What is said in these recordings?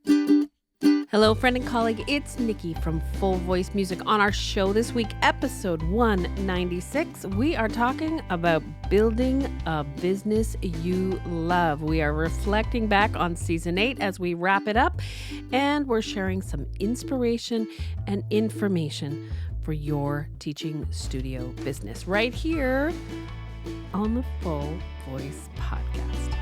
Hello, friend and colleague. It's Nikki from Full Voice Music. On our show this week, episode 196, we are talking about building a business you love. We are reflecting back on season 8 as we wrap it up, and we're sharing some inspiration and information for your teaching studio business right here on the Full Voice Podcast.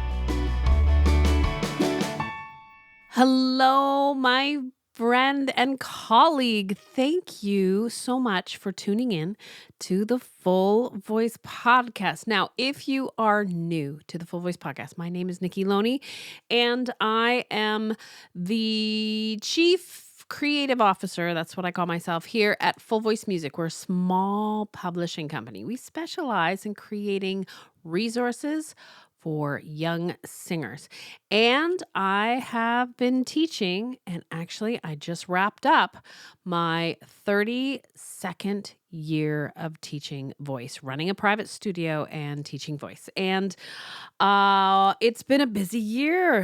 Hello, my friend and colleague. Thank you so much for tuning in to the Full Voice Podcast. Now, if you are new to the Full Voice Podcast, my name is Nikki Loney, and I am the Chief Creative Officer, that's what I call myself, here at Full Voice Music. We're a small publishing company. We specialize in creating resources for young singers. And I have been teaching, and actually I just wrapped up my 32nd year of teaching voice, running a private studio and teaching voice. And it's been a busy year.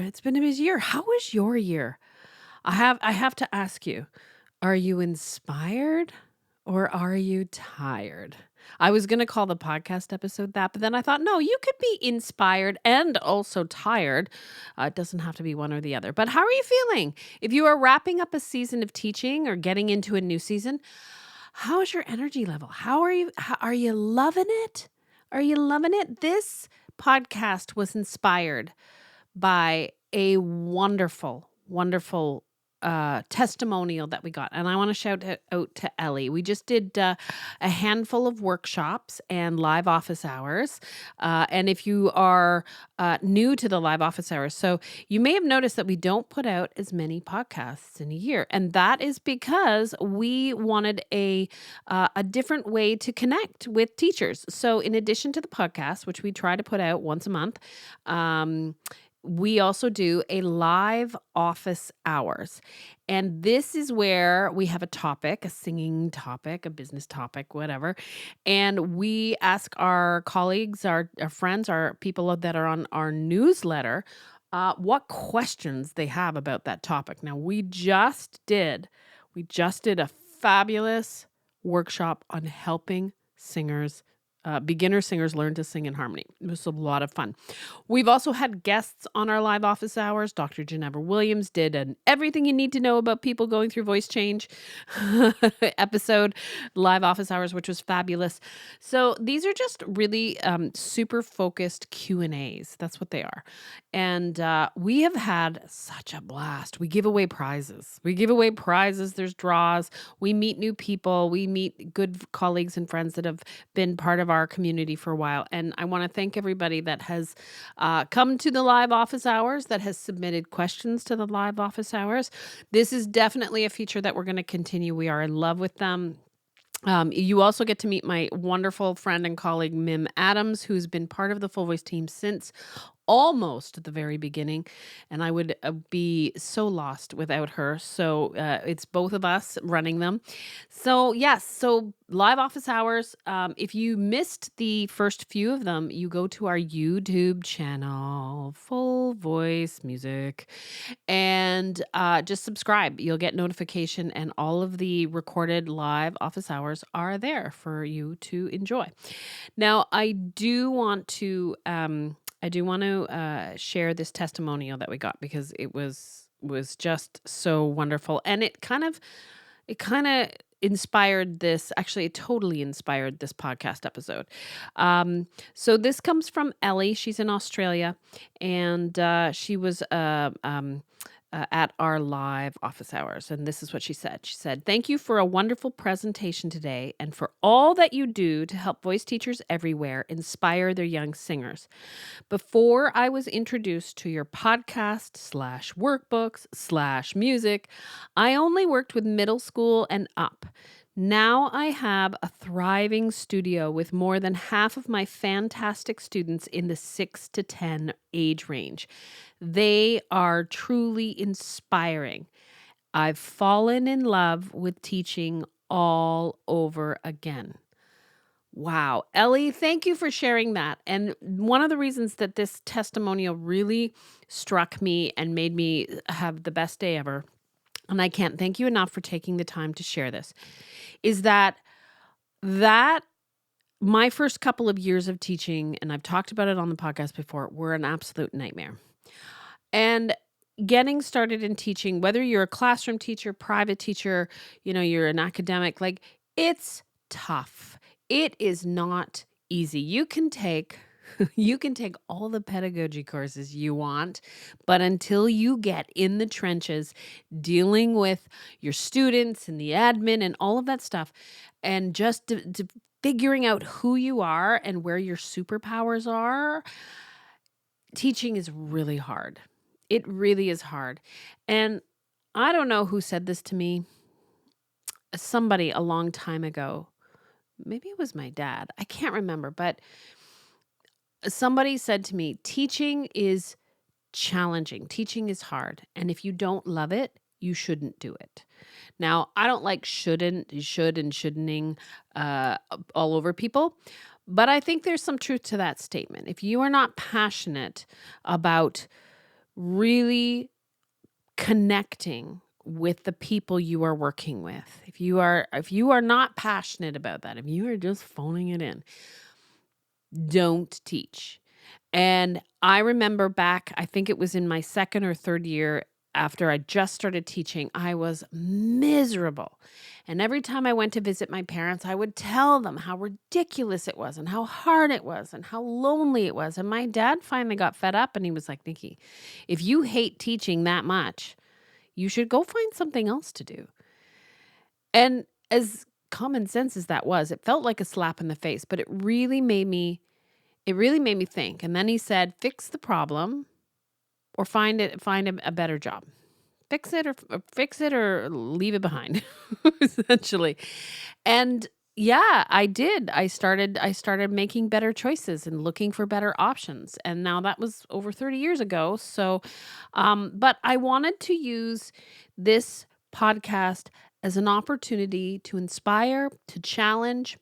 How was your year? I have to ask you, are you inspired or are you tired? I was going to call the podcast episode that, but then I thought, no, you could be inspired and also tired. It doesn't have to be one or the other. But how are you feeling? If you are wrapping up a season of teaching or getting into a new season, how's your energy level? Are you loving it? Are you loving it? This podcast was inspired by a wonderful testimonial that we got. And I want to shout out to Ellie. We just did a handful of workshops and live office hours. And if you are new to the live office hours, so you may have noticed that we don't put out as many podcasts in a year. And that is because we wanted a different way to connect with teachers. So in addition to the podcast, which we try to put out once a month, we also do a live office hours. And this is where we have a topic, a singing topic, a business topic, whatever. And we ask our colleagues, our friends, our people that are on our newsletter, what questions they have about that topic. Now, we just did a fabulous workshop on helping singers beginner singers learn to sing in harmony. It was a lot of fun. We've also had guests on our live office hours. Dr. Ginevra Williams did an everything you need to know about people going through voice change episode, live office hours, which was fabulous. So these are just really super focused Q&As. That's what they are. And we have had such a blast. We give away prizes. There's draws. We meet new people. We meet good colleagues and friends that have been part of our community for a while. And I want to thank everybody that has come to the live office hours, that has submitted questions to the live office hours. This is definitely a feature that we're going to continue. We are in love with them. You also get to meet my wonderful friend and colleague, Mim Adams, who's been part of the Full Voice team since almost at the very beginning, and I would be so lost without her. So it's both of us running them. So yes, so live office hours. If you missed the first few of them, you go to our YouTube channel, Full Voice Music, and just subscribe. You'll get notification, and all of the recorded live office hours are there for you to enjoy. Now, I do want to share this testimonial that we got because it was just so wonderful, and it kind of inspired this. Actually, it totally inspired this podcast episode. So this comes from Ellie. She's in Australia, and she was at our live office hours. And this is what she said. She said, "Thank you for a wonderful presentation today and for all that you do to help voice teachers everywhere inspire their young singers. Before I was introduced to your podcast / workbooks / music, I only worked with middle school and up. Now I have a thriving studio with more than half of my fantastic students in the 6 to 10 age range. They are truly inspiring. I've fallen in love with teaching all over again." Wow. Ellie, thank you for sharing that. And one of the reasons that this testimonial really struck me and made me have the best day ever, and I can't thank you enough for taking the time to share this, is that my first couple of years of teaching, and I've talked about it on the podcast before, were an absolute nightmare. And getting started in teaching, whether you're a classroom teacher, private teacher, you're an academic, like it's tough. It is not easy. You can take you can take all the pedagogy courses you want, but until you get in the trenches dealing with your students and the admin and all of that stuff, and just figuring out who you are and where your superpowers are, teaching is really hard. It really is hard. And I don't know who said this to me. Somebody a long time ago. Maybe it was my dad. I can't remember, but somebody said to me, teaching is challenging. Teaching is hard. And if you don't love it, you shouldn't do it. Now, I don't like should and shouldn'ting uh, all over people, but I think there's some truth to that statement. If you are not passionate about really connecting with the people you are working with, if you are not passionate about that, if you are just phoning it in, don't teach. And I remember back, I think it was in my second or third year after I just started teaching, I was miserable. And every time I went to visit my parents, I would tell them how ridiculous it was and how hard it was and how lonely it was. And my dad finally got fed up and he was like, Nikki, if you hate teaching that much, you should go find something else to do. And as common sense as that was, it felt like a slap in the face, but it really made me think. And then he said, fix the problem or find a better job. Fix it or leave it behind, essentially. And yeah, I did. I started making better choices and looking for better options. And now that was over 30 years ago. So, but I wanted to use this podcast as an opportunity to inspire, to challenge,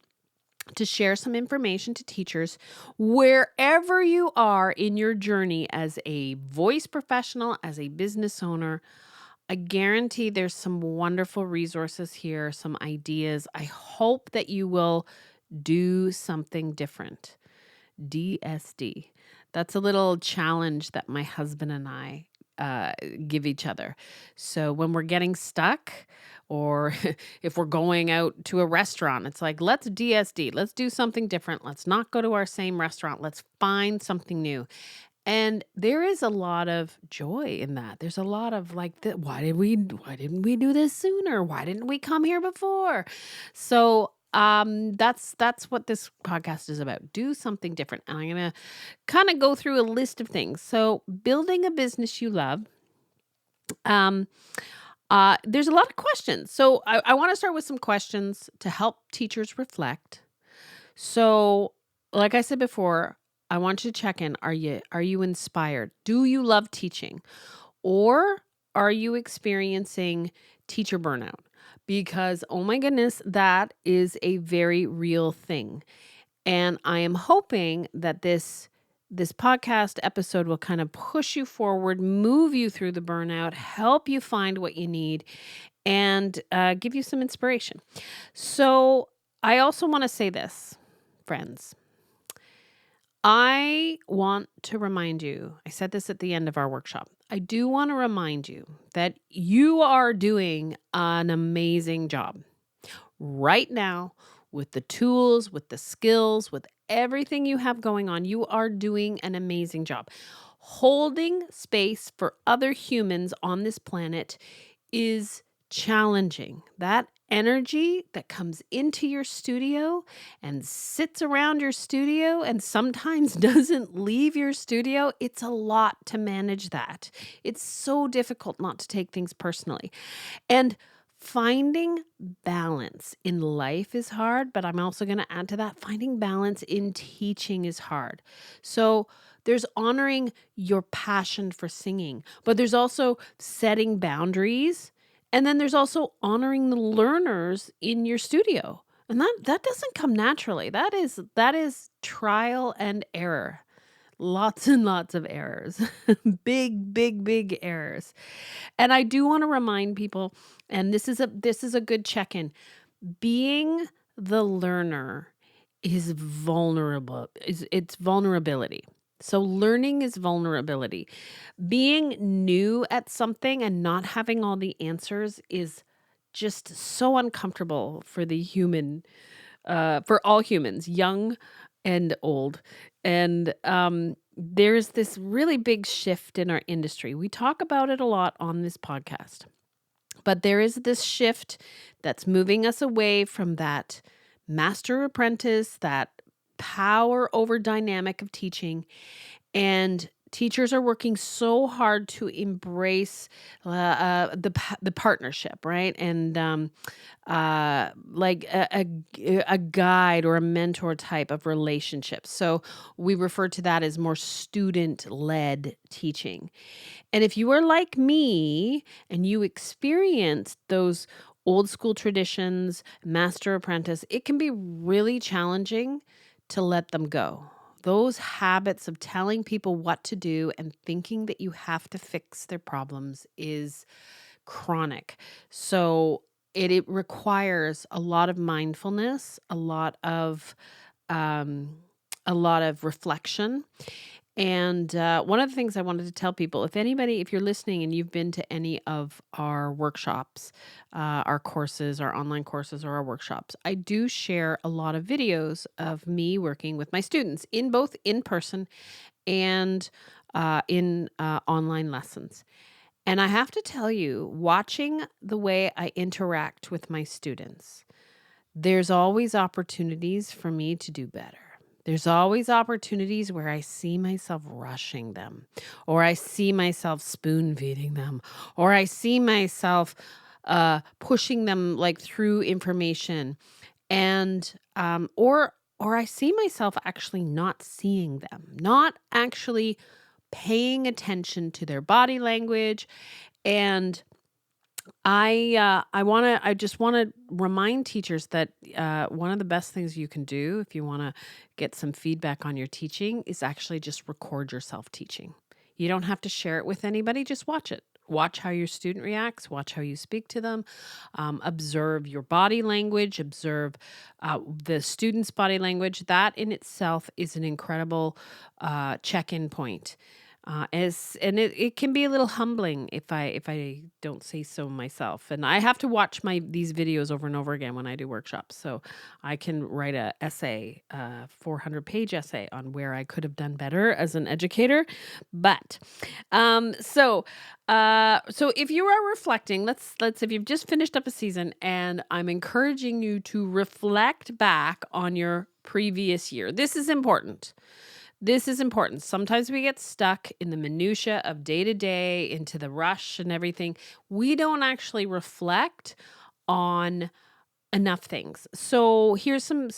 to share some information to teachers wherever you are in your journey as a voice professional, as a business owner. I guarantee there's some wonderful resources here, some ideas. I hope that you will do something different. DSD. That's a little challenge that my husband and I uh, give each other. So when we're getting stuck, or if we're going out to a restaurant, it's like, let's DSD, let's do something different. Let's not go to our same restaurant. Let's find something new. And there is a lot of joy in that. There's a lot of like, why didn't we do this sooner? Why didn't we come here before? So that's what this podcast is about. Do something different. And I'm gonna kind of go through a list of things. So building a business you love. Um, there's a lot of questions. So I want to start with some questions to help teachers reflect. So, like I said before, I want you to check in. Are you inspired? Do you love teaching? Or are you experiencing teacher burnout? Because oh my goodness, that is a very real thing. And I am hoping that this podcast episode will kind of push you forward, move you through the burnout, help you find what you need, and give you some inspiration. So, I also want to say this, friends. I want to remind you, I said this at the end of our workshop. I do want to remind you that you are doing an amazing job right now with the tools, with the skills, with everything you have going on. You are doing an amazing job. Holding space for other humans on this planet is challenging. That energy that comes into your studio and sits around your studio and sometimes doesn't leave your studio, it's a lot to manage that. It's so difficult not to take things personally. And finding balance in life is hard, but I'm also going to add to that, finding balance in teaching is hard. So there's honoring your passion for singing, but there's also setting boundaries. And then there's also honoring the learners in your studio. And that doesn't come naturally. That is trial and error. Lots and lots of errors. Big, big, big errors. And I do want to remind people, and this is a good check-in. Being the learner is vulnerable. It's vulnerability. So learning is vulnerability. Being new at something and not having all the answers is just so uncomfortable for the human, for all humans, young and old. And there's this really big shift in our industry. We talk about it a lot on this podcast, but there is this shift that's moving us away from that master apprentice, that power over dynamic of teaching, and teachers are working so hard to embrace the partnership, right? And like a guide or a mentor type of relationship. So we refer to that as more student led teaching. And if you are like me and you experienced those old school traditions, master apprentice, it can be really challenging to let them go. Those habits of telling people what to do and thinking that you have to fix their problems is chronic. So it requires a lot of mindfulness, um, a lot of reflection, and one of the things I wanted to tell people, if you're listening and you've been to any of our workshops, our courses, our online courses, or our workshops, I do share a lot of videos of me working with my students in both in person and in online lessons. And I have to tell you, watching the way I interact with my students, there's always opportunities for me to do better. There's always opportunities where I see myself rushing them, or I see myself spoon feeding them, or I see myself pushing them like through information, and or I see myself actually not seeing them, not actually paying attention to their body language. And I just wanna remind teachers that, one of the best things you can do if you wanna get some feedback on your teaching is actually just record yourself teaching. You don't have to share it with anybody, just watch it. Watch how your student reacts, watch how you speak to them, observe your body language, observe, the student's body language. That in itself is an incredible, check-in point. It can be a little humbling if I don't say so myself. And I have to watch these videos over and over again when I do workshops. So I can write a essay, 400-page essay on where I could have done better as an educator. But so if you are reflecting, let's if you've just finished up a season, and I'm encouraging you to reflect back on your previous year. This is important. This is important. Sometimes we get stuck in the minutia of day to day, into the rush and everything. We don't actually reflect on enough things. So here's some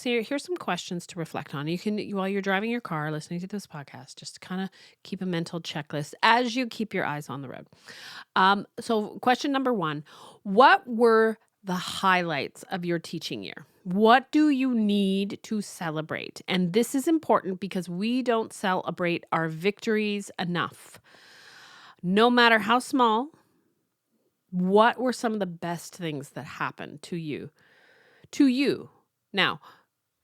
questions to reflect on. While you're driving your car, listening to this podcast, just kind of keep a mental checklist as you keep your eyes on the road. So question number one: what were the highlights of your teaching year? What do you need to celebrate? And this is important because we don't celebrate our victories enough. No matter how small, what were some of the best things that happened to you? To you. Now,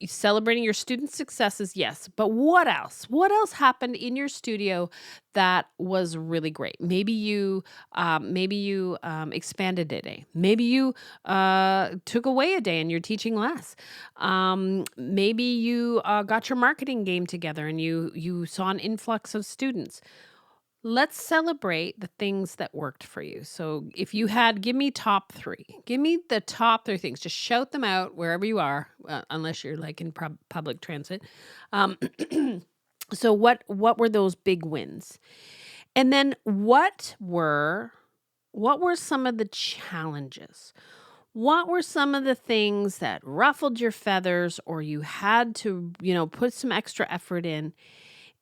celebrating your student successes, yes, but what else? What else happened in your studio that was really great? Maybe you expanded a day. Maybe you took away a day and you're teaching less. Maybe you got your marketing game together and you saw an influx of students. Let's celebrate the things that worked for you. So if you had, give me top three. Give me the top three things. Just shout them out wherever you are, unless you're like in public transit. Um, so what were those big wins? And then what were some of the challenges? What were some of the things that ruffled your feathers, or you had to, put some extra effort in?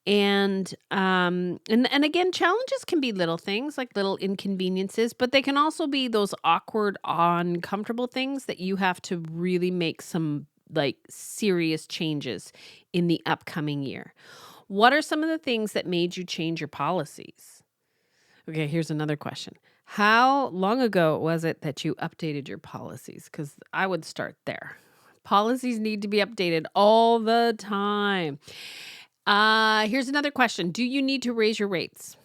And again, challenges can be little things like little inconveniences, but they can also be those awkward, uncomfortable things that you have to really make some like serious changes in the upcoming year. What are some of the things that made you change your policies? Okay, here's another question. How long ago was it that you updated your policies? Because I would start there. Policies need to be updated all the time. Here's another question. Do you need to raise your rates?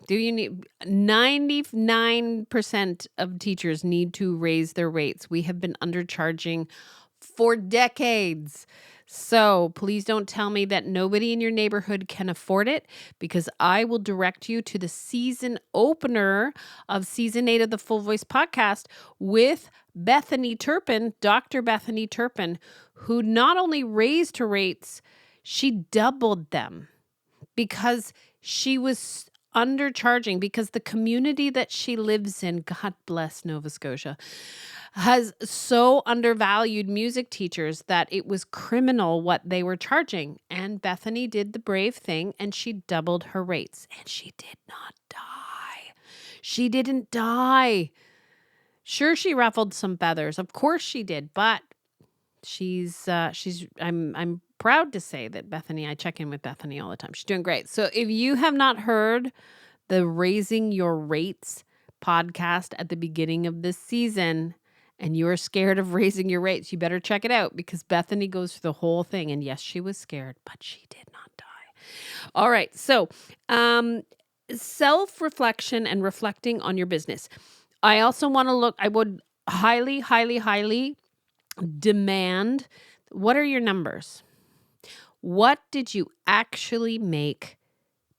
Do you need 99% of teachers need to raise their rates? We have been undercharging for decades. So please don't tell me that nobody in your neighborhood can afford it, because I will direct you to the season opener of season 8 of the Full Voice podcast with Bethany Turpin, Dr. Bethany Turpin, who not only raised her rates, she doubled them because she was undercharging, because the community that she lives in, God bless Nova Scotia, has so undervalued music teachers that it was criminal what they were charging. And Bethany did the brave thing and she doubled her rates, and she did not die. She didn't die. Sure, she ruffled some feathers. Of course she did, but I'm proud to say that Bethany, I check in with Bethany all the time. She's doing great. So if you have not heard the Raising Your Rates podcast at the beginning of this season and you're scared of raising your rates, you better check it out, because Bethany goes through the whole thing. And yes, she was scared, but she did not die. All right. So, self-reflection and reflecting on your business. I also want to I would highly, highly, highly demand, what are your numbers? What did you actually make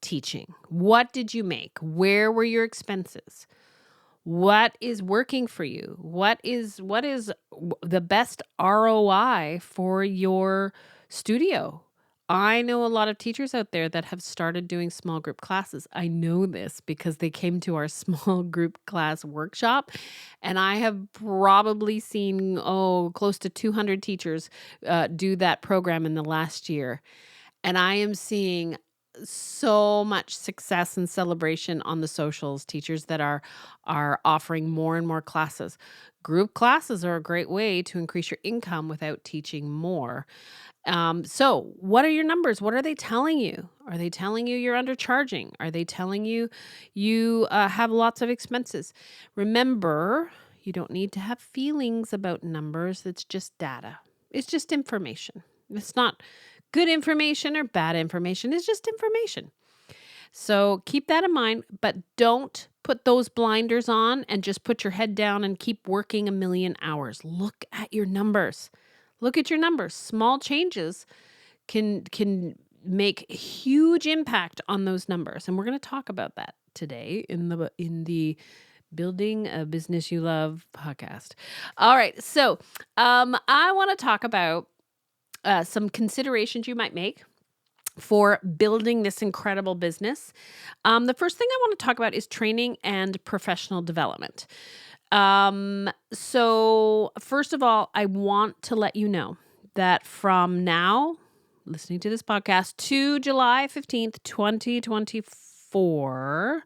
teaching? What did you make? Where were your expenses? What is working for you? What is the best ROI for your studio? I know a lot of teachers out there that have started doing small group classes. I know this because they came to our small group class workshop, and I have probably seen, close to 200 teachers do that program in the last year. And I am seeing so much success and celebration on the socials, teachers that are offering more and more classes. Group classes are a great way to increase your income without teaching more. So what are your numbers? What are they telling you? Are they telling you you're undercharging? Are they telling you you have lots of expenses? Remember, you don't need to have feelings about numbers. It's just data. It's just information. It's not good information or bad information. It's just information. So keep that in mind, but don't put those blinders on and just put your head down and keep working a million hours. Look at your numbers. Look at your numbers. Small changes can make huge impact on those numbers. And we're going to talk about that today in the Building a Business You Love podcast. All right. So I want to talk about some considerations you might make for building this incredible business. The first thing I want to talk about is training and professional development. So first of all, I want to let you know that from now, listening to this podcast, to July 15th, 2024,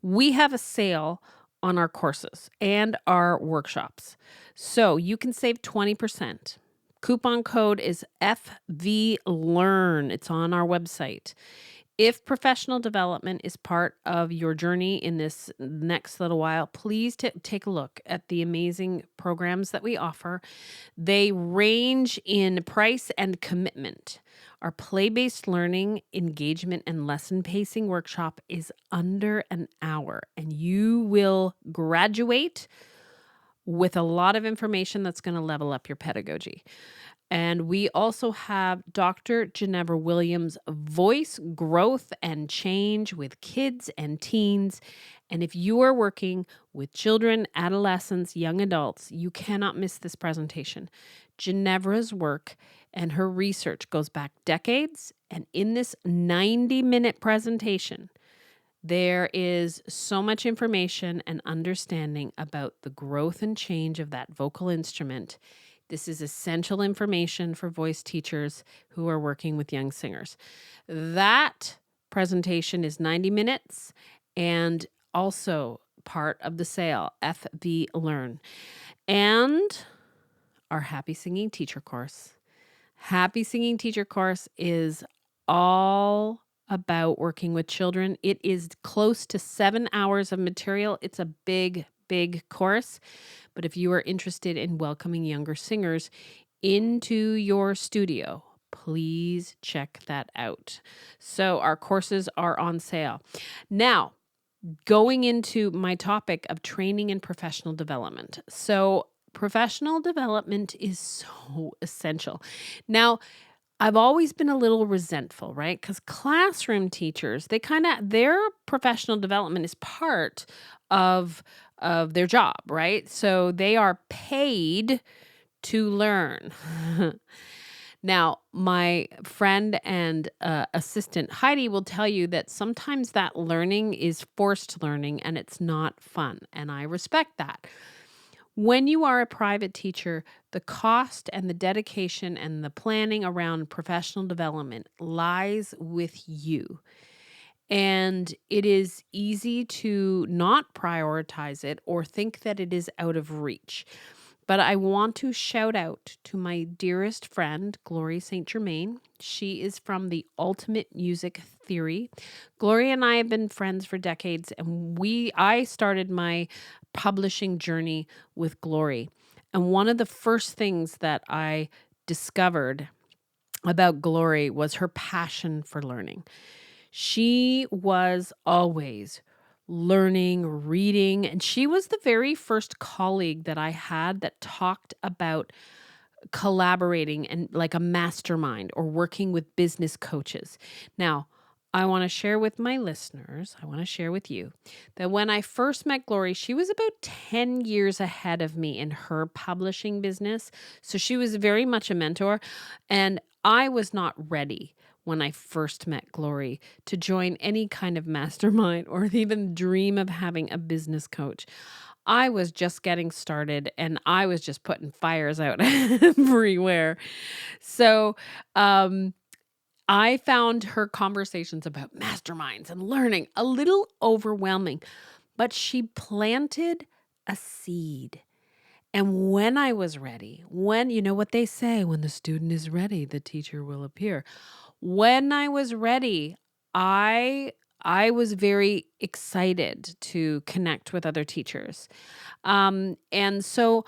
we have a sale on our courses and our workshops. So you can save 20%. Coupon code is FVLearn. It's on our website. If professional development is part of your journey in this next little while, please take a look at the amazing programs that we offer. They range in price and commitment. Our play-based learning, engagement, and lesson pacing workshop is under an hour, and you will graduate with a lot of information that's going to level up your pedagogy. And we also have Dr. Ginevra Williams' Voice Growth and Change with Kids and Teens. And if you are working with children, adolescents, young adults, you cannot miss this presentation. Ginevra's work and her research goes back decades. And in this 90-minute presentation, there is so much information and understanding about the growth and change of that vocal instrument. This is essential information for voice teachers who are working with young singers. That presentation is 90 minutes and also part of the sale, FV Learn. And our Happy Singing Teacher course. Happy Singing Teacher course is all about working with children. It is close to 7 hours of material. It's a big, big course. But if you are interested in welcoming younger singers into your studio, please check that out. So our courses are on sale. Now, going into my topic of training and professional development. So professional development is so essential. Now, I've always been a little resentful, right? Because classroom teachers, their professional development is part of their job, right? So they are paid to learn. Now, my friend and assistant Heidi will tell you that sometimes that learning is forced learning and it's not fun. And I respect that. When you are a private teacher, the cost and the dedication and the planning around professional development lies with you. And it is easy to not prioritize it or think that it is out of reach. But I want to shout out to my dearest friend, Glory St. Germain. She is from the Ultimate Music Theory. Glory and I have been friends for decades, and I started my publishing journey with Glory. And one of the first things that I discovered about Glory was her passion for learning. She was always learning, reading, and she was the very first colleague that I had that talked about collaborating and like a mastermind or working with business coaches. Now, I want to share with my listeners, I want to share with you that when I first met Glory, she was about 10 years ahead of me in her publishing business. So she was very much a mentor, and I was not ready when I first met Glory to join any kind of mastermind or even dream of having a business coach. I was just getting started and I was just putting fires out everywhere. So, I found her conversations about masterminds and learning a little overwhelming, but she planted a seed. And when I was ready, you know what they say, when the student is ready, the teacher will appear. When I was ready, I I was very excited to connect with other teachers. And so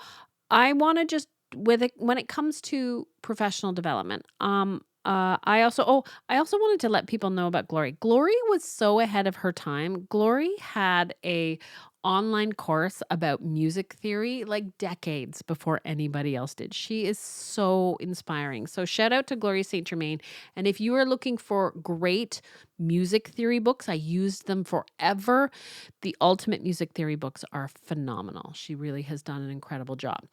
I want to just when it comes to professional development, I also wanted to let people know about Glory. Glory was so ahead of her time. Glory had a online course about music theory like decades before anybody else did. She is so inspiring. So shout out to Glory St. Germain. And if you are looking for great music theory books, I used them forever. The Ultimate Music Theory books are phenomenal. She really has done an incredible job.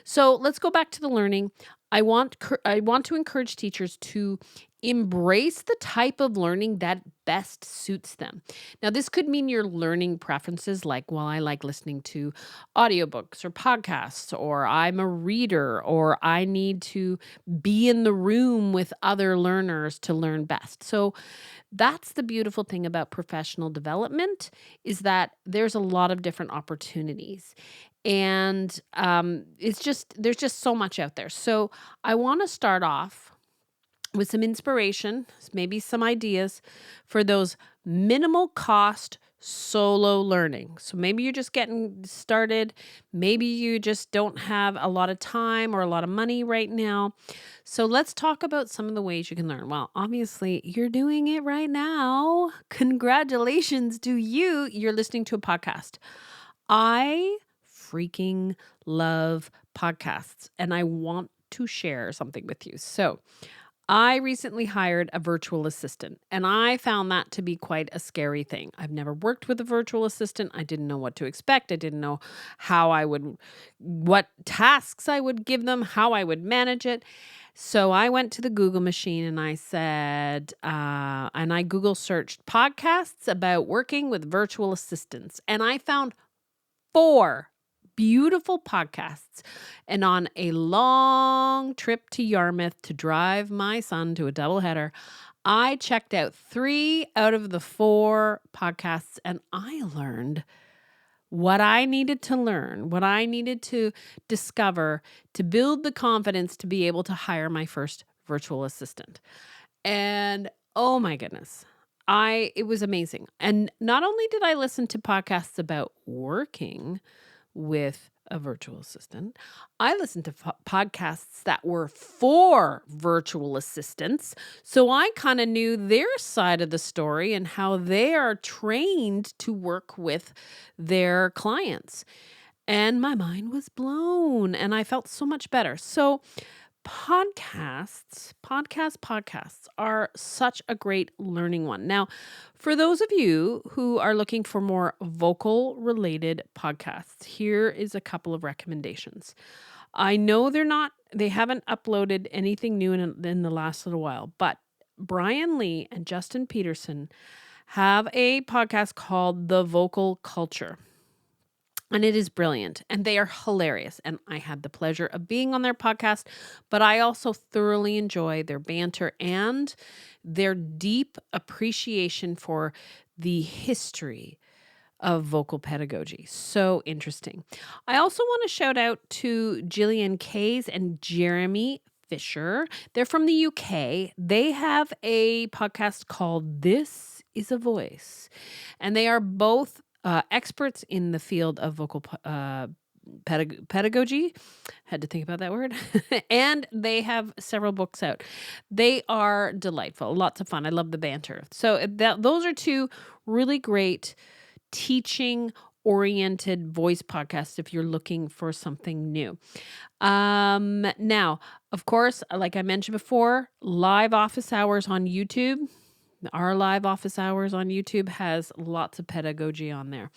So let's go back to the learning. I want to encourage teachers to embrace the type of learning that best suits them. Now, this could mean your learning preferences, like, well, I like listening to audiobooks or podcasts, or I'm a reader, or I need to be in the room with other learners to learn best. So that's the beautiful thing about professional development, is that there's a lot of different opportunities. And there's just so much out there. So I want to start off with some inspiration, maybe some ideas for those minimal cost solo learning. So maybe you're just getting started. Maybe you just don't have a lot of time or a lot of money right now. So let's talk about some of the ways you can learn. Well, obviously, you're doing it right now. Congratulations to you. You're listening to a podcast. I freaking love podcasts, and I want to share something with you. So, I recently hired a virtual assistant, and I found that to be quite a scary thing. I've never worked with a virtual assistant. I didn't know what to expect. I didn't know what tasks I would give them, how I would manage it. So I went to the Google machine and I said, and I Google searched podcasts about working with virtual assistants, and I found 4 beautiful podcasts. And on a long trip to Yarmouth to drive my son to a doubleheader, I checked out 3 out of the 4 podcasts, and I learned what I needed to learn, what I needed to discover to build the confidence to be able to hire my first virtual assistant. And oh my goodness, it was amazing. And not only did I listen to podcasts about working with a virtual assistant, I listened to podcasts that were for virtual assistants. So I kind of knew their side of the story and how they are trained to work with their clients. And my mind was blown and I felt so much better. So podcasts are such a great learning one. Now, for those of you who are looking for more vocal related podcasts, here is a couple of recommendations. I know they haven't uploaded anything new in the last little while, but Brian Lee and Justin Peterson have a podcast called The Vocal Culture. And it is brilliant and they are hilarious. And I had the pleasure of being on their podcast, but I also thoroughly enjoy their banter and their deep appreciation for the history of vocal pedagogy. So interesting. I also want to shout out to Gillian Kays and Jeremy Fisher. They're from the UK. They have a podcast called This is a Voice, and they are both experts in the field of vocal pedagogy. Had to think about that word. And they have several books out. They are delightful. Lots of fun. I love the banter. So those are two really great teaching oriented voice podcasts if you're looking for something new. Now, of course, like I mentioned before, live office hours on YouTube. Our live office hours on YouTube has lots of pedagogy on there.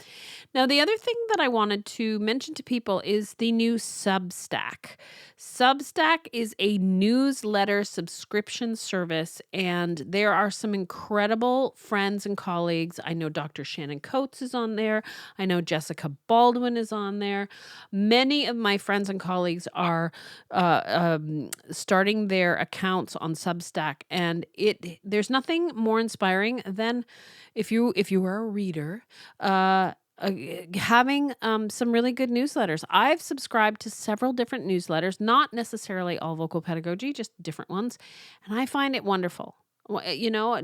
Now, the other thing that I wanted to mention to people is the new Substack. Substack is a newsletter subscription service, and there are some incredible friends and colleagues. I know Dr. Shannon Coates is on there. I know Jessica Baldwin is on there. Many of my friends and colleagues are starting their accounts on Substack, and there's nothing more inspiring than if you are a reader, having some really good newsletters. I've subscribed to several different newsletters, not necessarily all vocal pedagogy, just different ones, and I find it wonderful.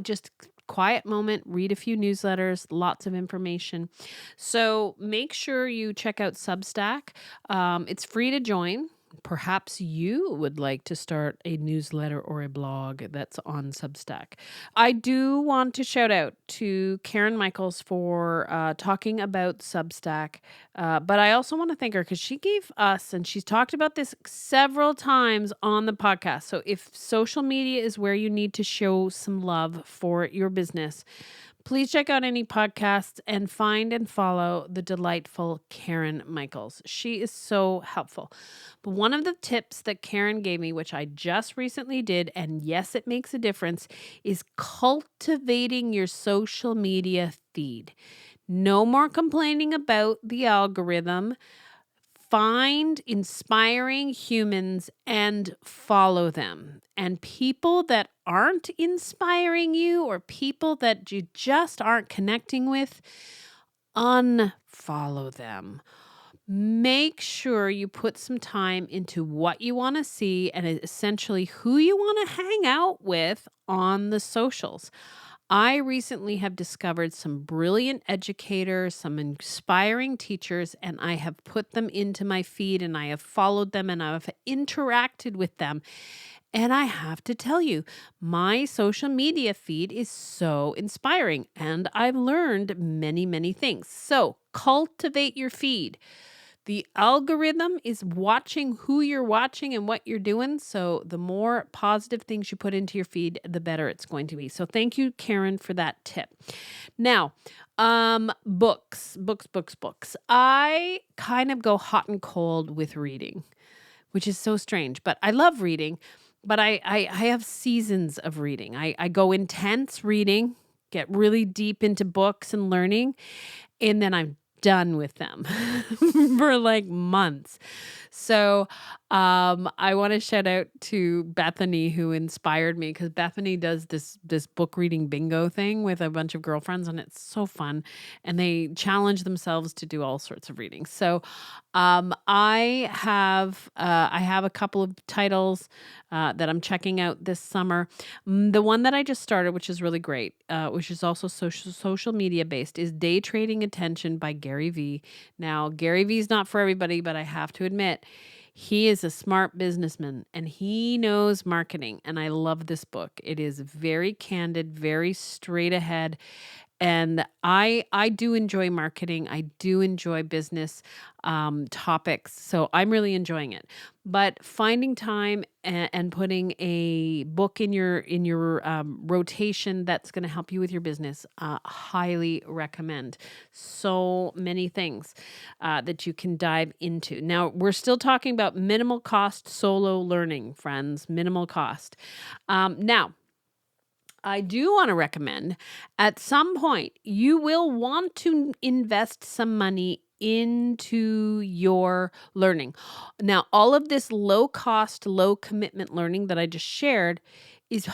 Just quiet moment, read a few newsletters, lots of information. So make sure you check out Substack. It's free to join. Perhaps you would like to start a newsletter or a blog that's on Substack. I do want to shout out to Karen Michaels for talking about Substack, but I also want to thank her because she gave us, and she's talked about this several times on the podcast. So if social media is where you need to show some love for your business, please check out any podcasts and find and follow the delightful Karen Michaels. She is so helpful. But one of the tips that Karen gave me, which I just recently did, and yes, it makes a difference, is cultivating your social media feed. No more complaining about the algorithm. Find inspiring humans and follow them. And people that aren't inspiring you or people that you just aren't connecting with, unfollow them. Make sure you put some time into what you want to see and essentially who you want to hang out with on the socials. I recently have discovered some brilliant educators, some inspiring teachers, and I have put them into my feed and I have followed them and I've interacted with them. And I have to tell you, my social media feed is so inspiring and I've learned many, many things. So cultivate your feed. The algorithm is watching who you're watching and what you're doing. So the more positive things you put into your feed, the better it's going to be. So thank you, Karen, for that tip. Now, books. I kind of go hot and cold with reading, which is so strange, but I love reading. But I have seasons of reading. I go intense reading, get really deep into books and learning, and then I'm done with them for like months. So, I wanna shout out to Bethany who inspired me because Bethany does this book reading bingo thing with a bunch of girlfriends, and it's so fun, and they challenge themselves to do all sorts of readings. So, I have a couple of titles, that I'm checking out this summer. The one that I just started, which is really great, which is also social media based, is Day Trading Attention by Gary Vee. Now, Gary Vee's not for everybody, but I have to admit, he is a smart businessman and he knows marketing. And I love this book. It is very candid, very straight ahead. And I do enjoy marketing. I do enjoy business topics. So I'm really enjoying it. But finding time and putting a book in your rotation that's going to help you with your business, highly recommend. So many things that you can dive into. Now we're still talking about minimal cost solo learning, friends. Minimal cost. Now I do want to recommend at some point you will want to invest some money into your learning. Now, all of this low cost, low commitment learning that I just shared is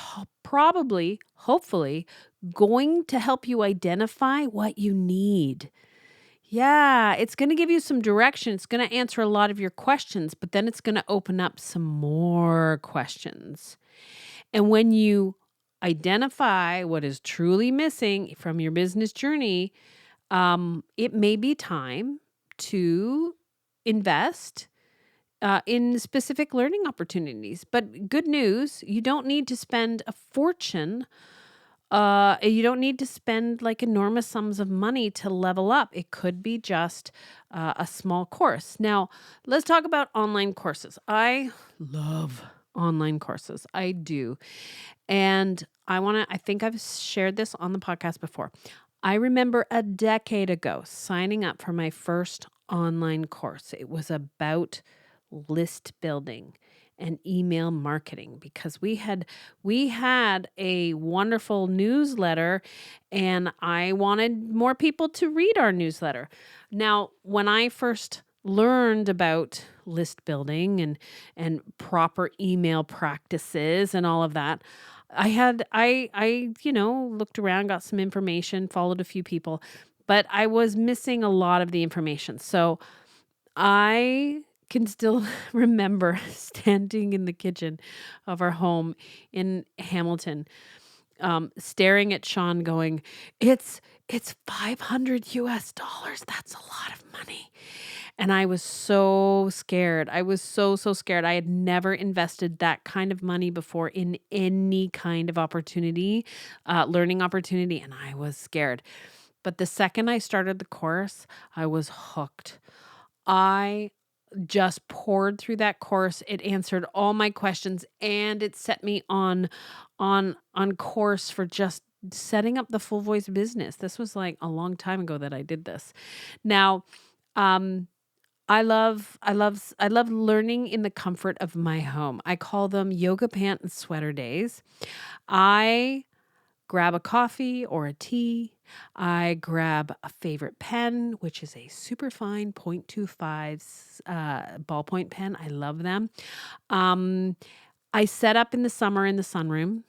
probably, hopefully, going to help you identify what you need. Yeah, it's going to give you some direction. It's going to answer a lot of your questions, but then it's going to open up some more questions. And when you identify what is truly missing from your business journey, it may be time to invest in specific learning opportunities. But good news, you don't need to spend a fortune. You don't need to spend like enormous sums of money to level up. It could be just a small course. Now, let's talk about online courses. I love online courses. I do. And I think I've shared this on the podcast before. I remember a decade ago signing up for my first online course. It was about list building and email marketing because we had a wonderful newsletter and I wanted more people to read our newsletter. Now, when I first learned about list building and proper email practices and all of that, I looked around, got some information, followed a few people, but I was missing a lot of the information. So I can still remember standing in the kitchen of our home in Hamilton, staring at Sean going, it's 500 US dollars. That's a lot of money. And I was so scared. I was so scared. I had never invested that kind of money before in any kind of opportunity, learning opportunity, and I was scared. But the second I started the course, I was hooked. I just poured through that course. It answered all my questions and it set me on course for just setting up the full voice business. This was like a long time ago that I did this. Now, um I love learning in the comfort of my home. I call them yoga pant and sweater days. I grab a coffee or a tea. I grab a favorite pen, which is a super fine 0.25 ballpoint pen. I love them. Um, I set up in the summer in the sunroom,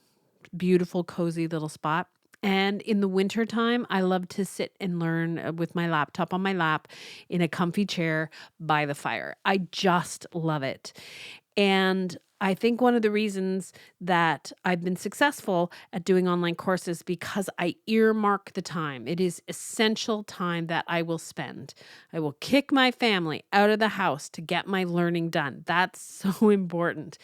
beautiful, cozy little spot. And in the wintertime, I love to sit and learn with my laptop on my lap in a comfy chair by the fire. I just love it. And I think one of the reasons that I've been successful at doing online courses because I earmark the time. It is essential time that I will spend. I will kick my family out of the house to get my learning done. That's so important.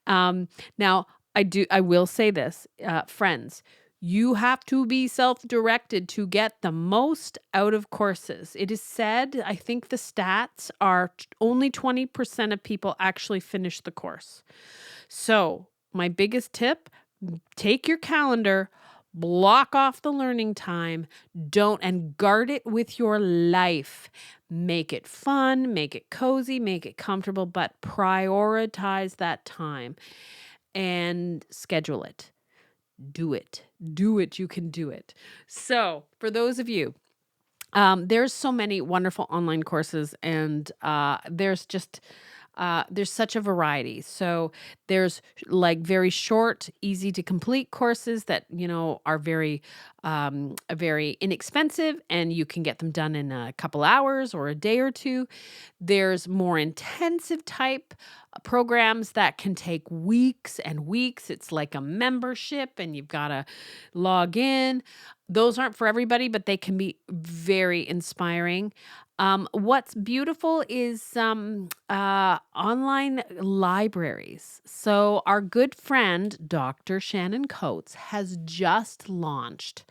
Now, I will say this, friends, you have to be self-directed to get the most out of courses. It is said, I think the stats are only 20% of people actually finish the course. So, my biggest tip, take your calendar, block off the learning time, don't and guard it with your life. Make it fun, make it cozy, make it comfortable, but prioritize that time and schedule it. Do it. Do it. You can do it. So, for those of you, there's so many wonderful online courses, and there's just There's such a variety. So there's like very short, easy to complete courses that, are very inexpensive and you can get them done in a couple hours or a day or two. There's more intensive type programs that can take weeks and weeks. It's like a membership and you've got to log in. Those aren't for everybody, but they can be very inspiring. What's beautiful is online libraries. So, our good friend, Dr. Shannon Coates, has just launched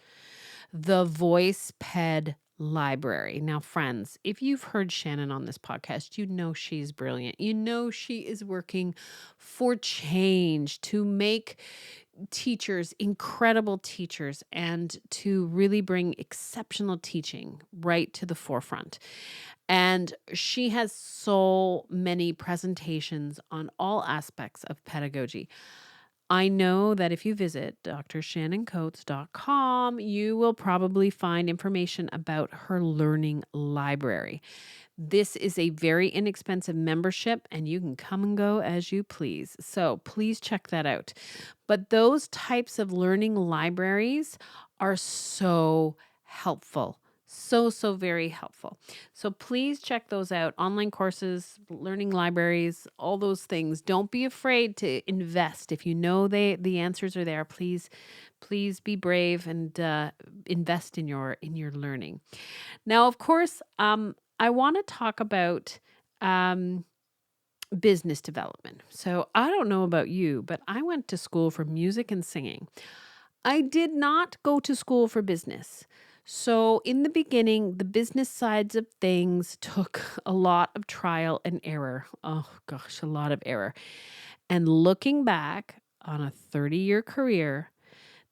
the VoicePed Library. Now, friends, if you've heard Shannon on this podcast, you know she's brilliant. You know she is working for change to make teachers, incredible teachers, and to really bring exceptional teaching right to the forefront. And she has so many presentations on all aspects of pedagogy. I know that if you visit drshannoncoates.com, you will probably find information about her learning library. This is a very inexpensive membership and you can come and go as you please. So please check that out. But those types of learning libraries are so helpful. So very helpful. So please check those out. Online courses, learning libraries, all those things. Don't be afraid to invest. If you know the answers are there, please be brave and invest in your learning. Now, of course, I want to talk about business development. So I don't know about you, but I went to school for music and singing. I did not go to school for business. So in the beginning, the business sides of things took a lot of trial and error. Oh gosh, a lot of error. And looking back on a 30-year career,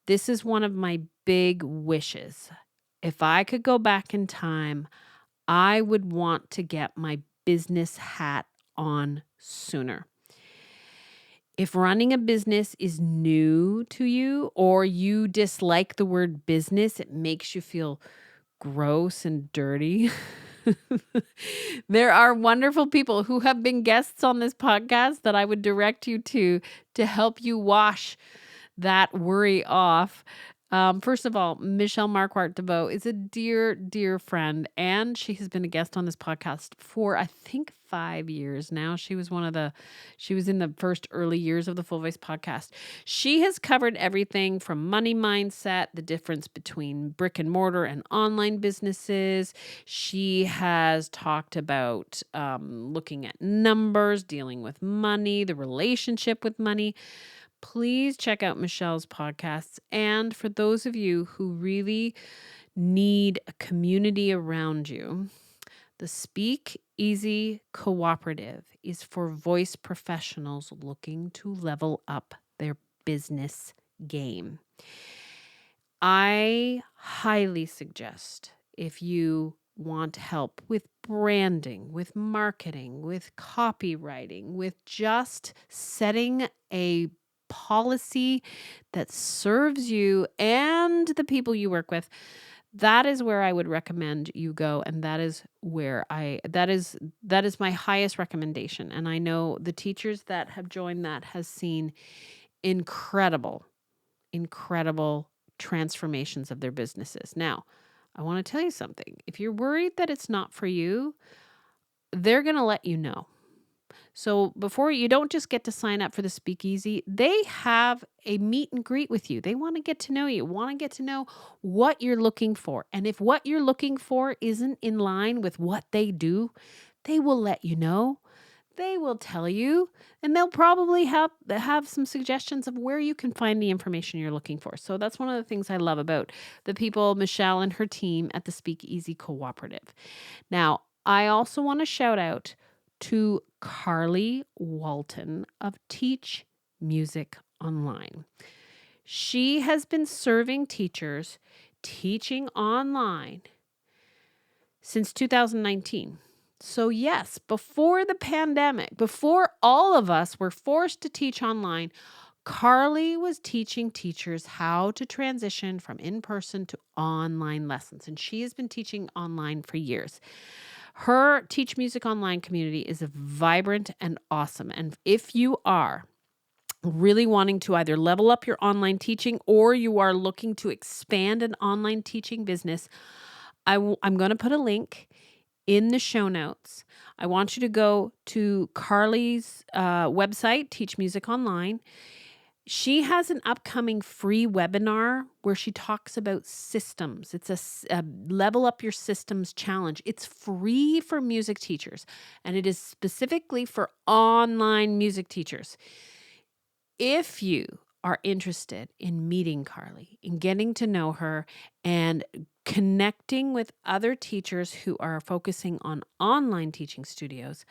this is one of my big wishes. If I could go back in time, I would want to get my business hat on sooner. If running a business is new to you or you dislike the word business, it makes you feel gross and dirty. There are wonderful people who have been guests on this podcast that I would direct you to help you wash that worry off. First of all, Michelle Marquardt DeVoe is a dear, dear friend, and she has been a guest on this podcast for, I think, 5 years now. She was in the first early years of the Full Voice podcast. She has covered everything from money mindset, the difference between brick and mortar and online businesses. She has talked about looking at numbers, dealing with money, the relationship with money. Please check out Michelle's podcasts. And for those of you who really need a community around you, the Speak Easy Cooperative is for voice professionals looking to level up their business game. I highly suggest, if you want help with branding, with marketing, with copywriting, with just setting a policy that serves you and the people you work with, that is where I would recommend you go. And that is my highest recommendation. And I know the teachers that have joined that has seen incredible transformations of their businesses. Now, I want to tell you something. If you're worried that it's not for you, they're going to let you know. So before, you don't just get to sign up for the Speakeasy, they have a meet and greet with you. They want to get to know you, want to get to know what you're looking for. And if what you're looking for isn't in line with what they do, they will let you know. They will tell you, and they'll probably have some suggestions of where you can find the information you're looking for. So that's one of the things I love about the people, Michelle and her team at the Speakeasy Cooperative. Now, I also want to shout out to Carly Walton of Teach Music Online. She has been serving teachers teaching online since 2019. So yes, before the pandemic, before all of us were forced to teach online, Carly was teaching teachers how to transition from in-person to online lessons. And she has been teaching online for years. Her Teach Music Online community is vibrant and awesome. And if you are really wanting to either level up your online teaching or you are looking to expand an online teaching business, I'm going to put a link in the show notes. I want you to go to Carly's website, Teach Music Online. She has an upcoming free webinar where she talks about systems. It's a level up your systems challenge. It's free for music teachers, and it is specifically for online music teachers. If you are interested in meeting Carly, in getting to know her, and connecting with other teachers who are focusing on online teaching studios,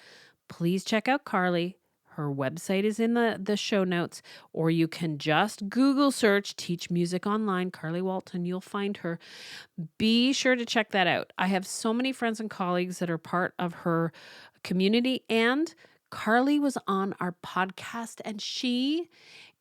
please check out Carly. Her website is in the show notes, or you can just Google search Teach Music Online, Carly Walton. You'll find her. Be sure to check that out. I have so many friends and colleagues that are part of her community, and Carly was on our podcast, and she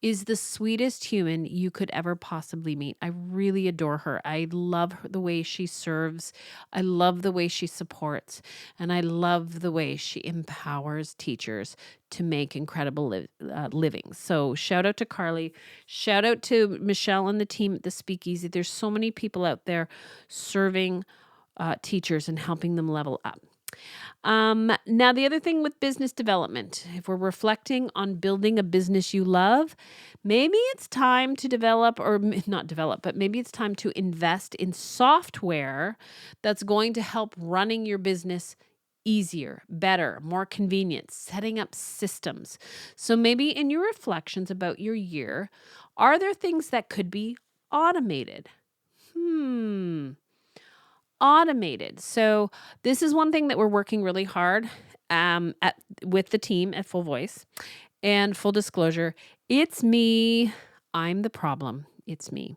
is the sweetest human you could ever possibly meet. I really adore her. I love the way she serves. I love the way she supports. And I love the way she empowers teachers to make incredible livings. So shout out to Carly. Shout out to Michelle and the team at the Speakeasy. There's so many people out there serving teachers and helping them level up. Now, the other thing with business development, if we're reflecting on building a business you love, maybe it's time to develop, or not develop, but maybe it's time to invest in software that's going to help running your business easier, better, more convenient, setting up systems. So maybe in your reflections about your year, are there things that could be automated? Automated. So this is one thing that we're working really hard with the team at Full Voice. And full disclosure, it's me. I'm the problem. It's me.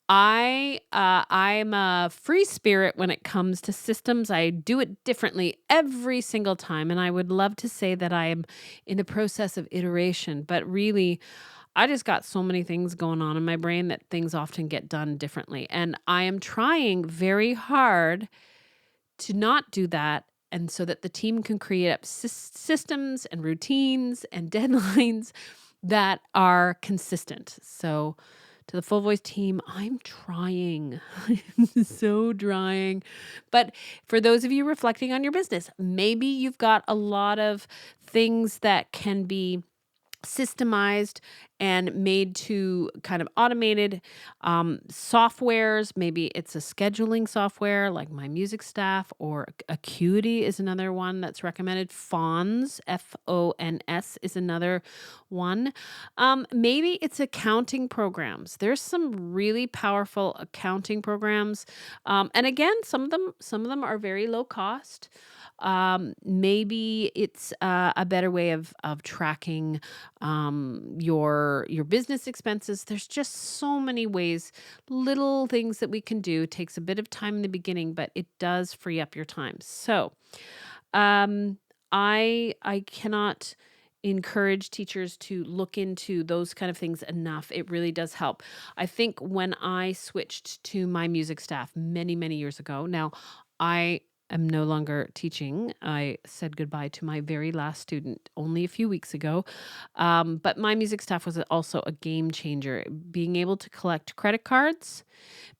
I'm a free spirit when it comes to systems. I do it differently every single time, and I would love to say that I am in the process of iteration, but really, I just got so many things going on in my brain that things often get done differently. And I am trying very hard to not do that. And so that the team can create up systems and routines and deadlines that are consistent. So to the Full Voice team, I'm trying. I'm so trying. But for those of you reflecting on your business, maybe you've got a lot of things that can be systemized and made to kind of automated softwares. Maybe it's a scheduling software like My Music Staff, or Acuity is another one that's recommended. Fons, Fons is another one. Maybe it's accounting programs. There's some really powerful accounting programs. And again, some of them are very low cost. Maybe it's a better way of tracking your business expenses. There's just so many ways, little things that we can do. It takes a bit of time in the beginning, but it does free up your time. So I cannot encourage teachers to look into those kind of things enough. It really does help. I think when I switched to My Music Staff many, many years ago, now I am no longer teaching. I said goodbye to my very last student only a few weeks ago. But My Music Staff was also a game changer. Being able to collect credit cards,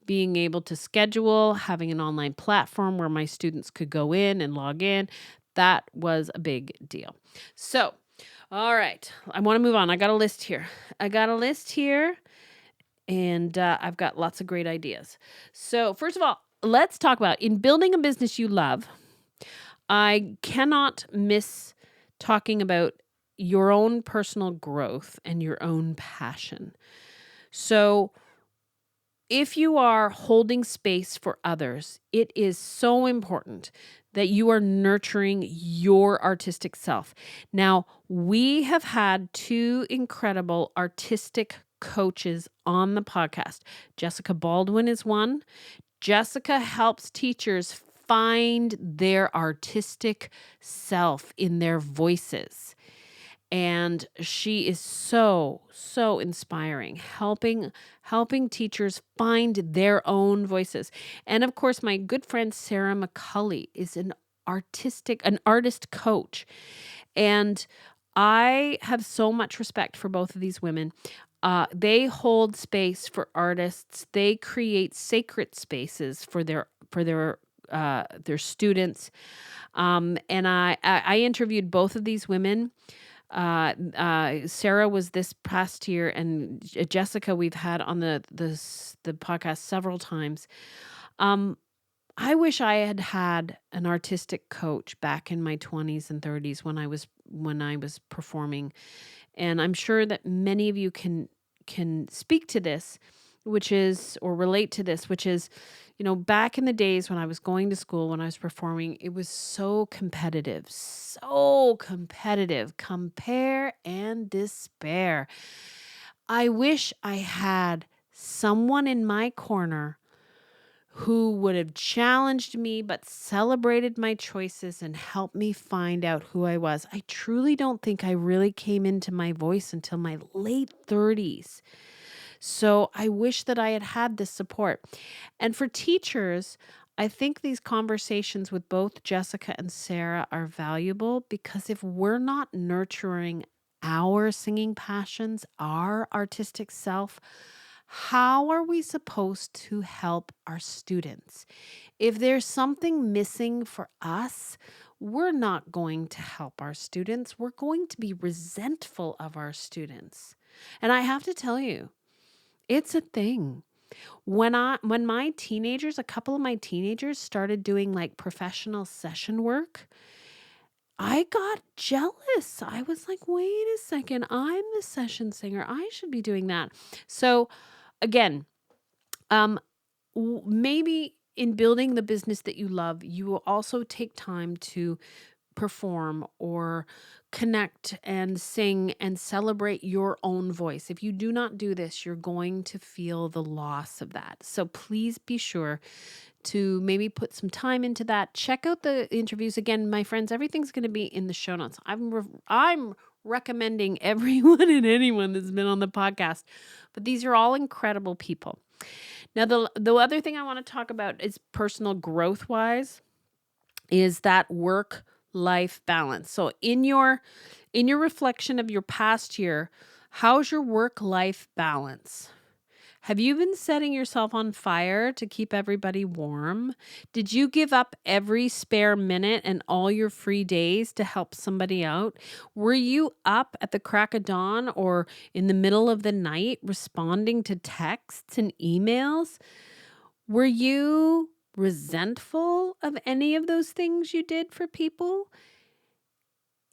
being able to schedule, having an online platform where my students could go in and log in, that was a big deal. So, all right, I want to move on. I got a list here. And I've got lots of great ideas. So first of all, let's talk about, in building a business you love, I cannot miss talking about your own personal growth and your own passion. So if you are holding space for others, it is so important that you are nurturing your artistic self. Now, we have had two incredible artistic coaches on the podcast. Jessica Baldwin is one. Jessica helps teachers find their artistic self in their voices. And she is so inspiring, helping teachers find their own voices. And of course, my good friend Sarah McCulley is an an artist coach. And I have so much respect for both of these women. They hold space for artists. They create sacred spaces for their students. And I interviewed both of these women. Sarah was this past year, and Jessica we've had on the podcast several times. I wish I had had an artistic coach back in my 20s and 30s when I was performing. And I'm sure that many of you can speak to this, which is, or relate to this, which is, back in the days when I was going to school, when I was performing, it was so competitive, compare and despair. I wish I had someone in my corner who would have challenged me but celebrated my choices and helped me find out who I was. I truly don't think I really came into my voice until my late 30s. So I wish that I had had this support. And for teachers, I think these conversations with both Jessica and Sarah are valuable, because if we're not nurturing our singing passions, our artistic self, how are we supposed to help our students? If there's something missing for us, we're not going to help our students. We're going to be resentful of our students. And I have to tell you, it's a thing. When my teenagers, a couple of my teenagers started doing like professional session work, I got jealous. I was like, wait a second, I'm the session singer. I should be doing that. So again, maybe in building the business that you love, you will also take time to perform or connect and sing and celebrate your own voice. If you do not do this, you're going to feel the loss of that. So please be sure to maybe put some time into that. Check out the interviews. Again, my friends, everything's going to be in the show notes. I'm recommending everyone and anyone that's been on the podcast, but these are all incredible people. Now, the other thing I want to talk about is personal growth wise, is that work-life balance. So in your reflection of your past year, how's your work-life balance? Have you been setting yourself on fire to keep everybody warm? Did you give up every spare minute and all your free days to help somebody out? Were you up at the crack of dawn or in the middle of the night responding to texts and emails? Were you resentful of any of those things you did for people?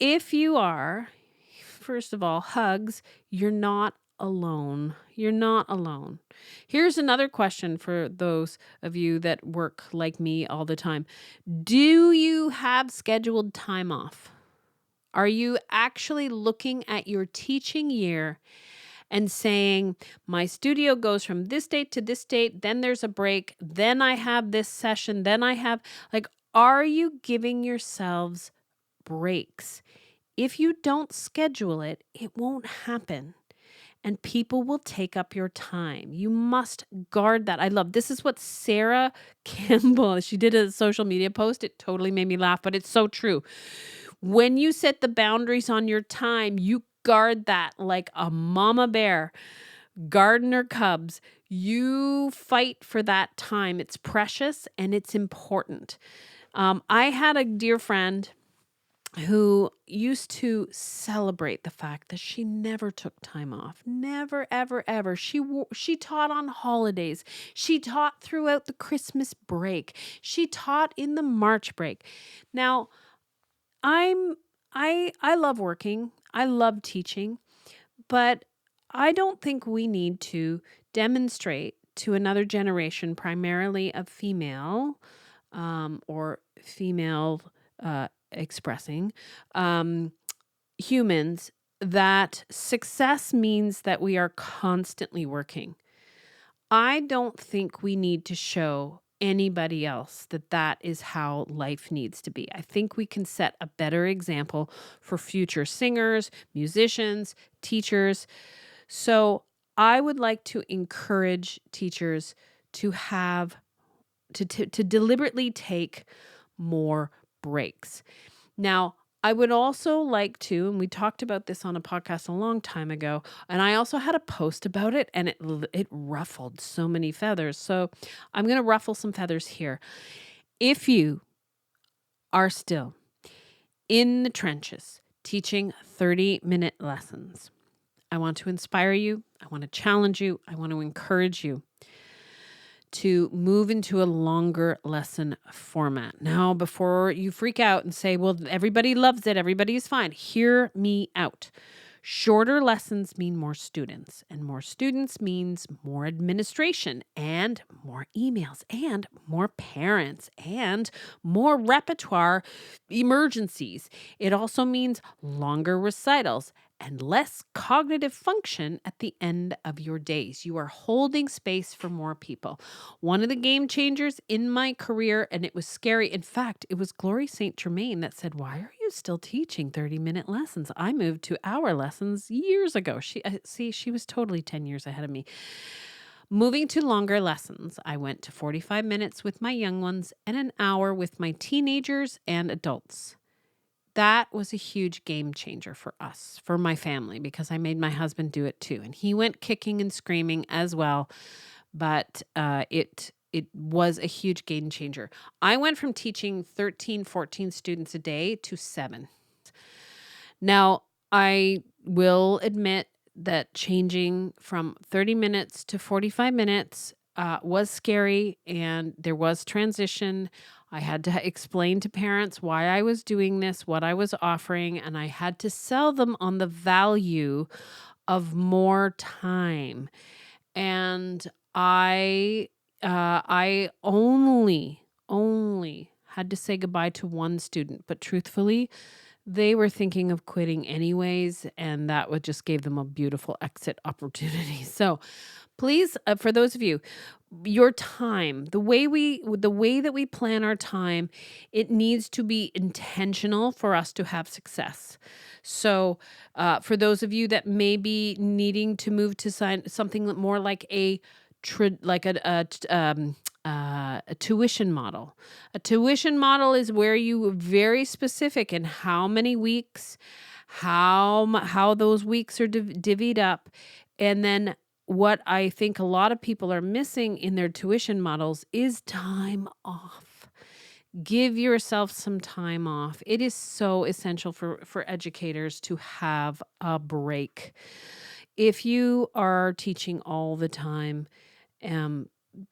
If you are, first of all, hugs, you're not alone. You're not alone. Here's another question for those of you that work like me all the time. Do you have scheduled time off? Are you actually looking at your teaching year and saying, my studio goes from this date to this date, then there's a break, then I have this session, then I have, are you giving yourselves breaks? If you don't schedule it, it won't happen. And people will take up your time. You must guard that. I love, this is what Sarah Campbell, she did a social media post. It totally made me laugh, but it's so true. When you set the boundaries on your time, you guard that like a mama bear, guarding her cubs. You fight for that time. It's precious and it's important. I had a dear friend who used to celebrate the fact that she never took time off. Never, ever, ever. She taught on holidays. She taught throughout the Christmas break. She taught in the March break. Now, I love working. I love teaching, but I don't think we need to demonstrate to another generation, primarily of female or female expressing humans, that success means that we are constantly working. I don't think we need to show anybody else that that is how life needs to be. I think we can set a better example for future singers, musicians, teachers. So I would like to encourage teachers to have to deliberately take more breaks. Now, I would also like to, and we talked about this on a podcast a long time ago, and I also had a post about it, and it ruffled so many feathers. So I'm going to ruffle some feathers here. If you are still in the trenches teaching 30-minute lessons, I want to inspire you. I want to challenge you. I want to encourage you to move into a longer lesson format. Now, before you freak out and say, well, everybody loves it, everybody's fine, hear me out. Shorter lessons mean more students, and more students means more administration and more emails and more parents and more repertoire emergencies. It also means longer recitals and less cognitive function at the end of your days. You are holding space for more people. One of the game changers in my career, and it was scary. In fact, it was Glory St. Germain that said, why are you still teaching 30-minute lessons? I moved to hour lessons years ago. She was totally 10 years ahead of me. Moving to longer lessons, I went to 45 minutes with my young ones and an hour with my teenagers and adults. That was a huge game changer for us, for my family, because I made my husband do it too. And he went kicking and screaming as well. But it was a huge game changer. I went from teaching 13, 14 students a day to 7. Now, I will admit that changing from 30 minutes to 45 minutes was scary, and there was transition. I had to explain to parents why I was doing this, what I was offering, and I had to sell them on the value of more time. And I only had to say goodbye to one student, but truthfully, they were thinking of quitting anyways, and that would just gave them a beautiful exit opportunity. So please, for those of you, your time, the way that we plan our time, it needs to be intentional for us to have success. So for those of you that may be needing to move to something more like a tuition model. A tuition model is where you are very specific in how many weeks, how those weeks are divvied up, and then what I think a lot of people are missing in their tuition models is time off. Give yourself some time off. It is so essential for educators to have a break. If you are teaching all the time,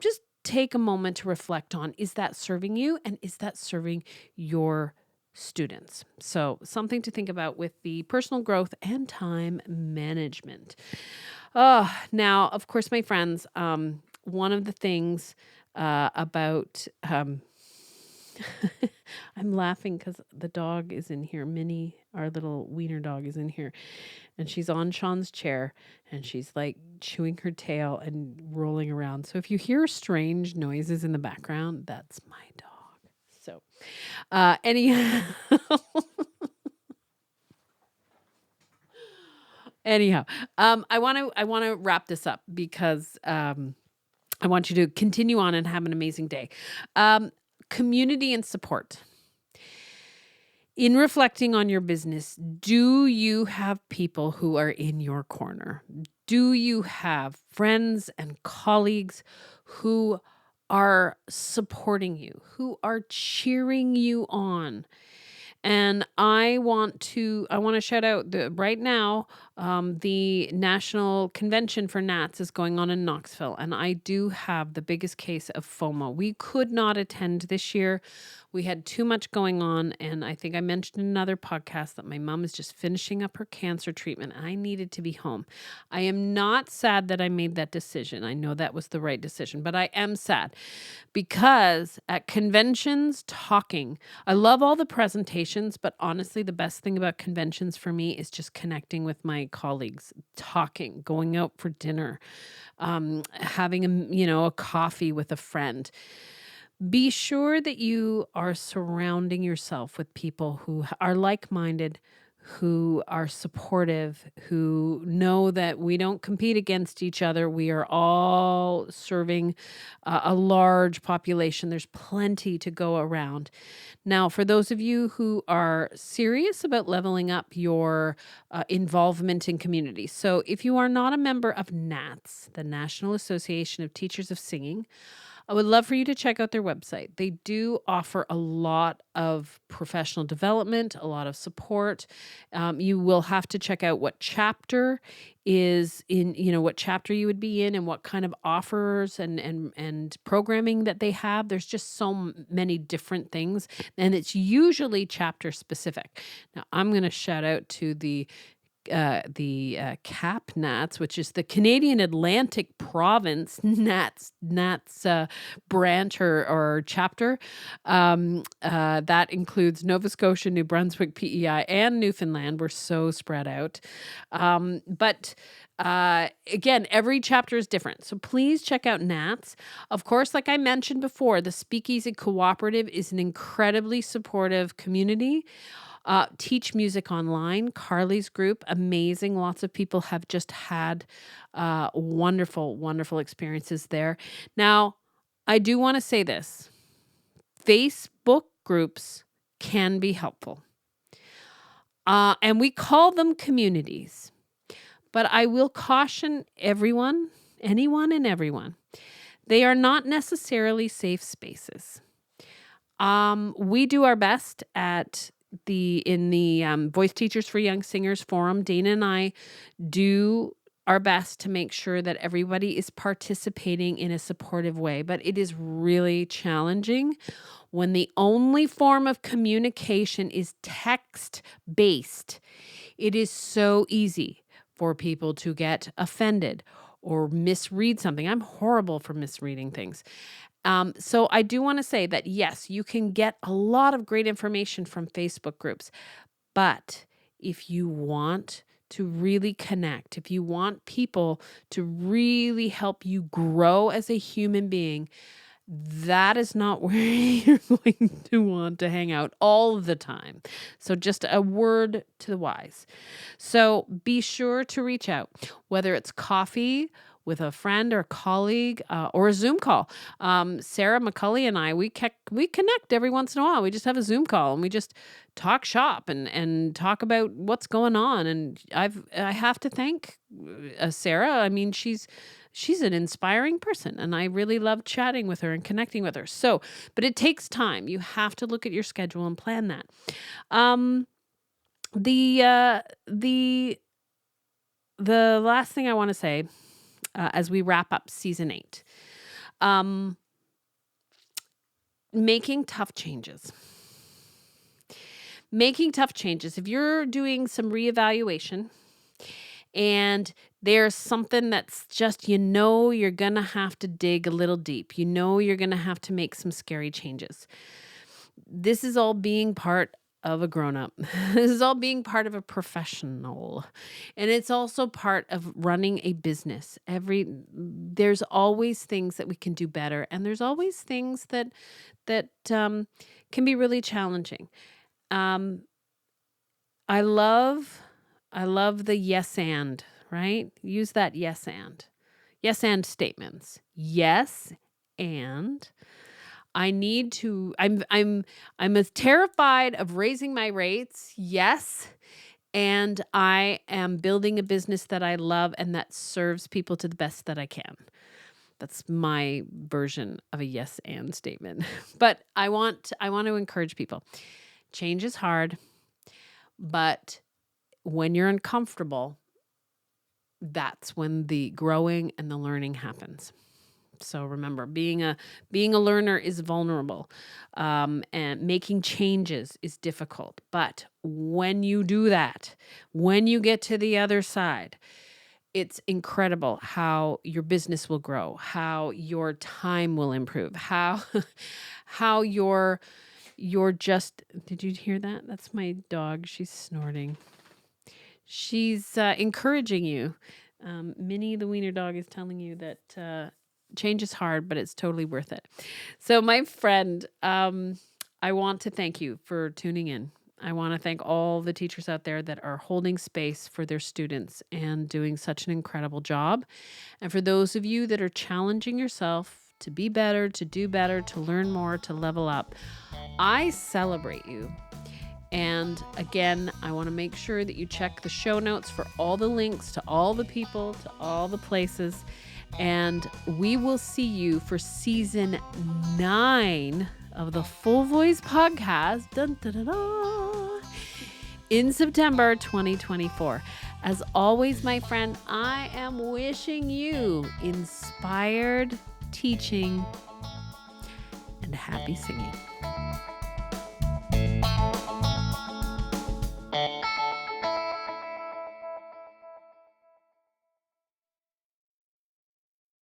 just take a moment to reflect on, is that serving you and is that serving your students? So something to think about with the personal growth and time management. Now, of course, my friends, one of the things about I'm laughing because the dog is in here. Minnie, our little wiener dog, is in here, and she's on Sean's chair, and she's like chewing her tail and rolling around. So if you hear strange noises in the background, that's my dog. So, anyhow, I want to wrap this up because I want you to continue on and have an amazing day. Community and support. In reflecting on your business, do you have people who are in your corner? Do you have friends and colleagues who are supporting you, who are cheering you on? And I want to shout out right now, the National Convention for Nats is going on in Knoxville, and I do have the biggest case of FOMO. We could not attend this year. We had too much going on, and I think I mentioned in another podcast that my mom is just finishing up her cancer treatment, and I needed to be home. I am not sad that I made that decision. I know that was the right decision, but I am sad because at conventions, I love all the presentations, but honestly, the best thing about conventions for me is just connecting with my colleagues, talking, going out for dinner, having a coffee with a friend. Be sure that you are surrounding yourself with people who are like-minded, who are supportive, who know that we don't compete against each other. We are all serving a large population. There's plenty to go around. Now, for those of you who are serious about leveling up your involvement in community, so if you are not a member of NATS, the National Association of Teachers of Singing, I would love for you to check out their website. They do offer a lot of professional development, a lot of support. You will have to check out what chapter is in, what chapter you would be in and what kind of offers and programming that they have. There's just so many different things, and it's usually chapter specific. Now, I'm going to shout out to the CAP Nats, which is the Canadian Atlantic Province Nats branch or chapter. That includes Nova Scotia, New Brunswick, PEI, and Newfoundland. We're so spread out. But again, every chapter is different. So please check out NATS. Of course, like I mentioned before, the Speakeasy Cooperative is an incredibly supportive community. Teach Music Online, Carly's group, amazing. Lots of people have just had wonderful, wonderful experiences there. Now, I do want to say this. Facebook groups can be helpful. And we call them communities. But I will caution anyone and everyone, they are not necessarily safe spaces. We do our best in the Voice Teachers for Young Singers Forum. Dana and I do our best to make sure that everybody is participating in a supportive way, but it is really challenging when the only form of communication is text-based. It is so easy for people to get offended or misread something. I'm horrible for misreading things. So I do want to say that, yes, you can get a lot of great information from Facebook groups, but if you want to really connect, if you want people to really help you grow as a human being, that is not where you're going to want to hang out all the time. So just a word to the wise. So be sure to reach out, whether it's coffee with a friend or colleague or a Zoom call. Sarah McCulley and I, we connect every once in a while. We just have a Zoom call and we just talk shop and talk about what's going on. And I have to thank Sarah. I mean, she's an inspiring person, and I really love chatting with her and connecting with her. So, but it takes time. You have to look at your schedule and plan that. The last thing I want to say as we wrap up season 8, making tough changes. Making tough changes. If you're doing some reevaluation and there's something that's just, you're going to have to dig a little deep. You're going to have to make some scary changes. This is all being part of a grown-up. This is all being part of a professional. And it's also part of running a business. There's always things that we can do better. And there's always things that can be really challenging. I love the yes and, right? Use that yes and. Yes and statements. Yes and I'm as terrified of raising my rates. Yes. And I am building a business that I love and that serves people to the best that I can. That's my version of a yes and statement. But I want to encourage people. Change is hard, but when you're uncomfortable, that's when the growing and the learning happens. So remember, being a learner is vulnerable, and making changes is difficult. But when you do that, when you get to the other side, it's incredible how your business will grow, how your time will improve, how you're just. Did you hear that? That's my dog. She's snorting. She's encouraging you. Minnie, the wiener dog, is telling you that change is hard, but it's totally worth it. So my friend, I want to thank you for tuning in. I want to thank all the teachers out there that are holding space for their students and doing such an incredible job. And for those of you that are challenging yourself to be better, to do better, to learn more, to level up, I celebrate you. And again, I want to make sure that you check the show notes for all the links to all the people, to all the places. And we will see you for season 9 of the Full Voice podcast in September 2024. As always, my friend, I am wishing you inspired teaching and happy singing.